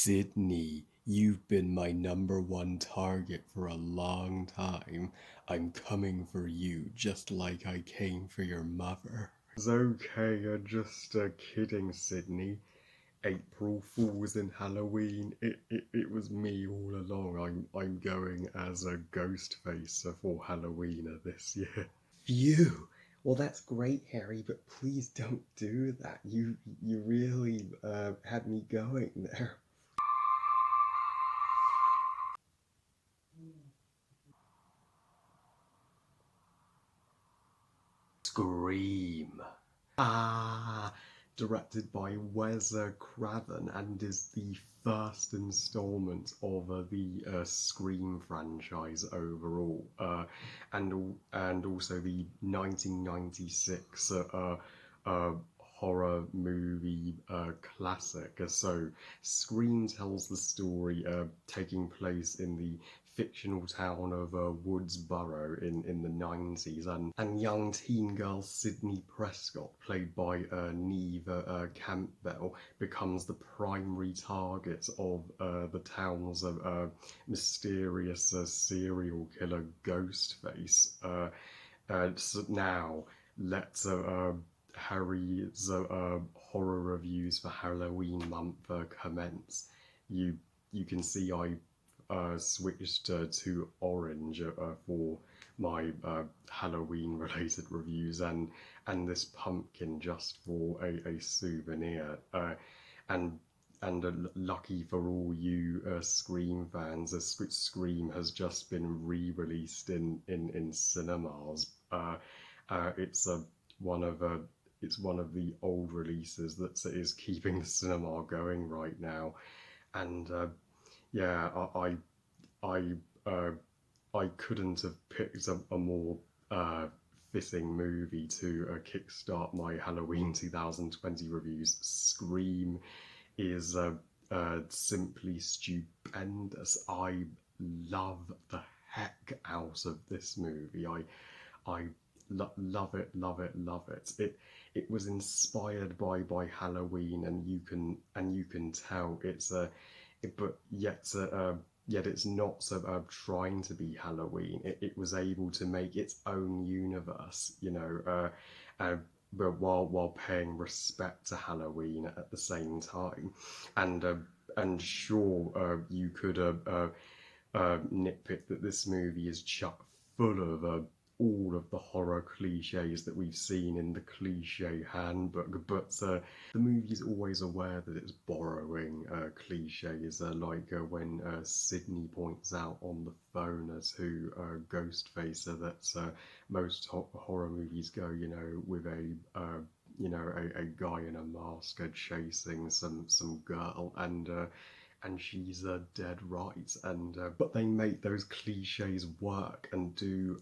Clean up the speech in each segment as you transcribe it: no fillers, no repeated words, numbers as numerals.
Sydney, you've been my number one target for a long time. I'm coming for you just like I came for your mother. It's okay, you're just kidding, Sydney. April Fools and Halloween. It was me all along. I'm going as a ghost face for Halloween this year. Phew. Well, that's great, Harry, but please don't do that. You really had me going there. Scream. Ah, directed by Wes Craven and is the first installment of the Scream franchise overall, and also the 1996 horror movie classic. So, Scream tells the story taking place in the fictional town of Woodsboro in the 90s, and young teen girl Sydney Prescott, played by Neve Campbell, becomes the primary target of the town's mysterious serial killer Ghostface. So now, let's Harry's horror reviews for Halloween month commence. You you can see I switched to orange for my Halloween related reviews, and this pumpkin just for a souvenir. And lucky for all you Scream fans, Scream has just been re-released in cinemas. It's one of it's one of the old releases that is keeping the cinema going right now, and yeah, I I couldn't have picked a more fitting movie to kickstart my Halloween 2020 reviews. Scream is simply stupendous. I love the heck out of this movie. I love it, love it, love it. It was inspired by Halloween, and you can tell it's but yet it's not trying to be Halloween. It was able to make its own universe, but while paying respect to Halloween at the same time, and sure, you could nitpick that this movie is chock full of all of the horror cliches that we've seen in the cliche handbook, but the movie is always aware that it's borrowing cliches, like when Sydney points out on the phone as who Ghostface, that most horror movies go, with a guy in a mask chasing some girl, and she's dead right. And but they make those cliches work and do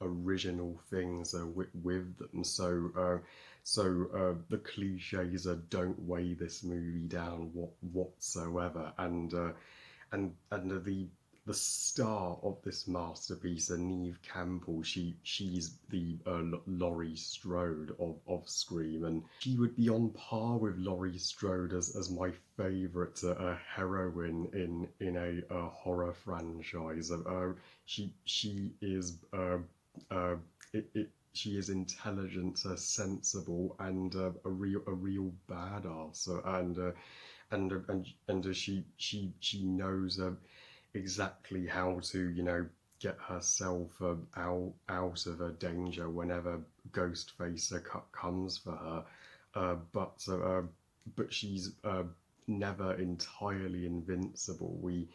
original things with them. So the cliches don't weigh this movie down whatsoever. And the star of this masterpiece, Neve Campbell, she's the Laurie Strode of Scream, and she would be on par with Laurie Strode as my favourite heroine in a horror franchise. She is she is intelligent, sensible, and a real badass, and she knows exactly how to, get herself out of a danger whenever Ghostface comes for her. But she's never entirely invincible. We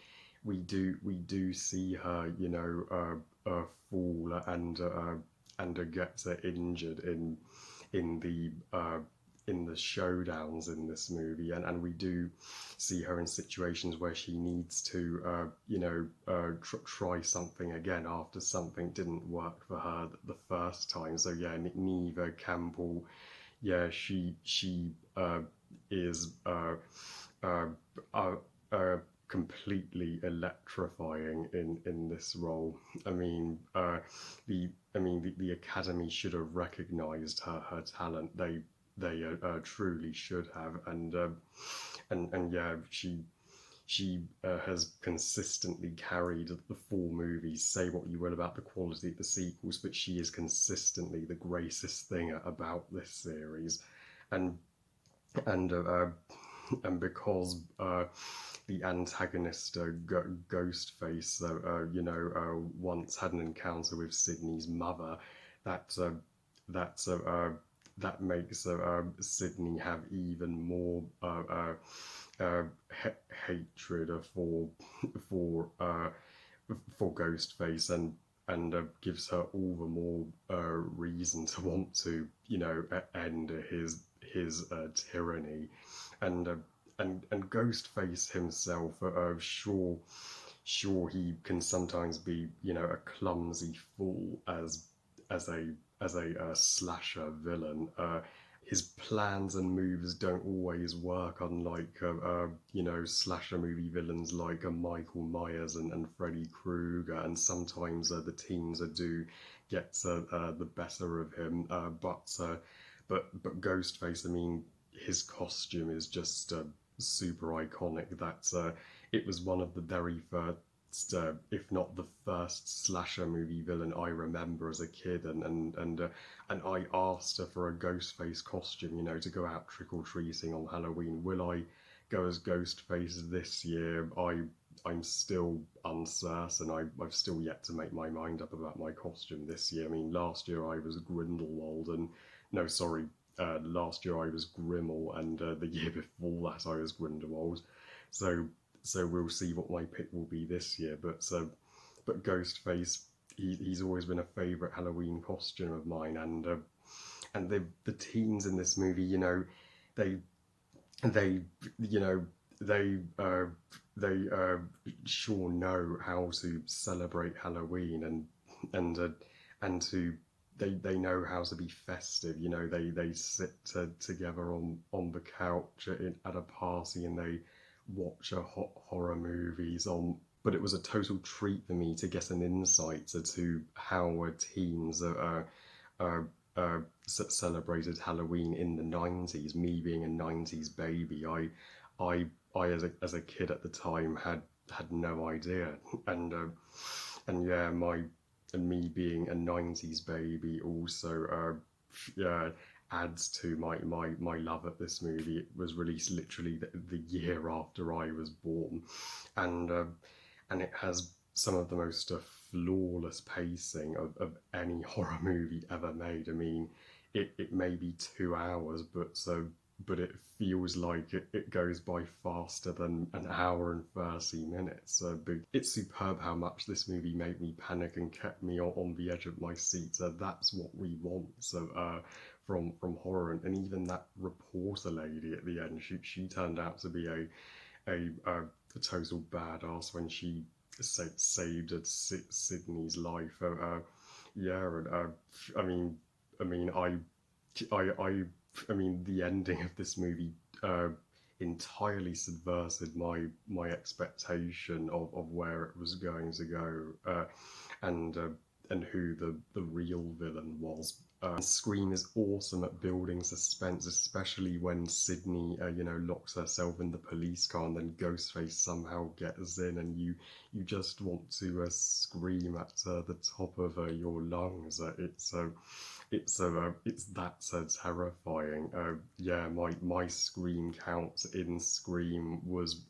do see her, fall and get injured in the showdowns in this movie, and we do see her in situations where she needs to, try something again after something didn't work for her the first time. So yeah, Neve Campbell, yeah, she is completely electrifying in this role. I mean, the Academy should have recognised her talent. They truly should have, and yeah, she has consistently carried the four movies. Say what you will about the quality of the sequels, but she is consistently the greatest thing about this series, and and uh, uh, and because the antagonist Ghostface, once had an encounter with Sydney's mother, that that that makes Sydney have even more hatred for uh, for Ghostface, and gives her all the more reason to want to end his tyranny, and and Ghostface himself, sure he can sometimes be a clumsy fool as a as a slasher villain. His plans and moves don't always work, unlike slasher movie villains like Michael Myers and Freddy Krueger, and sometimes the teens do get the better of him. But Ghostface, I mean, his costume is just super iconic. That it was one of the very first, if not the first, slasher movie villain I remember as a kid, and I asked her for a Ghostface costume, to go out trick or treating on Halloween. Will I go as Ghostface this year? I'm still uncertain. I've still yet to make my mind up about my costume this year. I mean, last year I was Grindelwald, and no, sorry, last year I was Grimmel, and the year before that I was Grindelwald. So we'll see what my pick will be this year. But Ghostface, he's always been a favourite Halloween costume of mine, and the teens in this movie, they they you know they sure know how to celebrate Halloween, and to they know how to be festive. They sit together on the couch at a party, and they watch horror movies on. But it was a total treat for me to get an insight into how teens celebrated Halloween in the 90s. Me being a 90s baby, I, as a kid at the time had no idea, and yeah, me being a 90s baby also adds to my love of this movie. It was released literally the year after I was born, and it has some of the most flawless pacing of any horror movie ever made. I mean, it may be 2 hours, but it feels like it goes by faster than an hour and 30 minutes. But it's superb how much this movie made me panic and kept me on the edge of my seat. So that's what we want. So from horror, and even that reporter lady at the end, she turned out to be a total badass when she saved Sydney's life. Yeah, and I mean, I mean, I, I, I mean, the ending of this movie entirely subverted my expectation of where it was going to go, and and who the real villain was. Scream is awesome at building suspense, especially when Sydney, locks herself in the police car, and then Ghostface somehow gets in, and you just want to scream at the top of your lungs. It's that terrifying. Yeah, my scream count in Scream was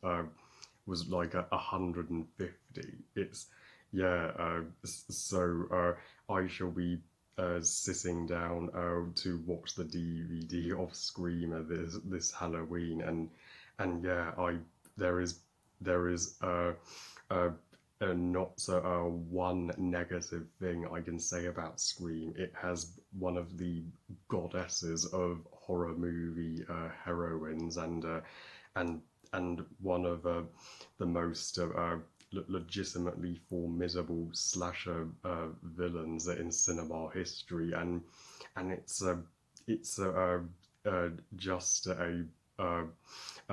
like 150. It's yeah. I shall be sitting down to watch the DVD of Screamer this Halloween, and yeah, I there is not one negative thing I can say about Scream. It has one of the goddesses of horror movie heroines, and one of the most legitimately formidable slasher villains in cinema history, and it's just a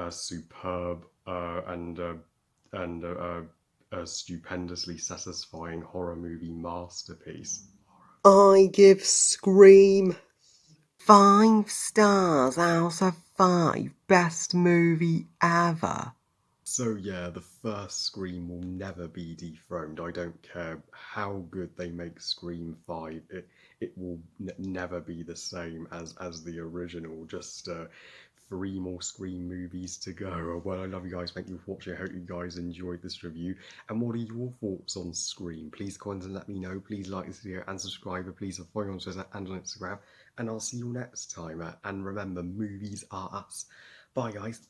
superb and a stupendously satisfying horror movie masterpiece. I give Scream 5 stars out of 5. Best movie ever. So yeah, the first Scream will never be dethroned. I don't care how good they make Scream 5. It will never be the same as the original. Just three more Scream movies to go. Well, I love you guys. Thank you for watching. I hope you guys enjoyed this review. And what are your thoughts on Scream? Please comment and let me know. Please like this video and subscribe. Please follow me on Twitter and on Instagram. And I'll see you next time. And remember, movies are us. Bye, guys.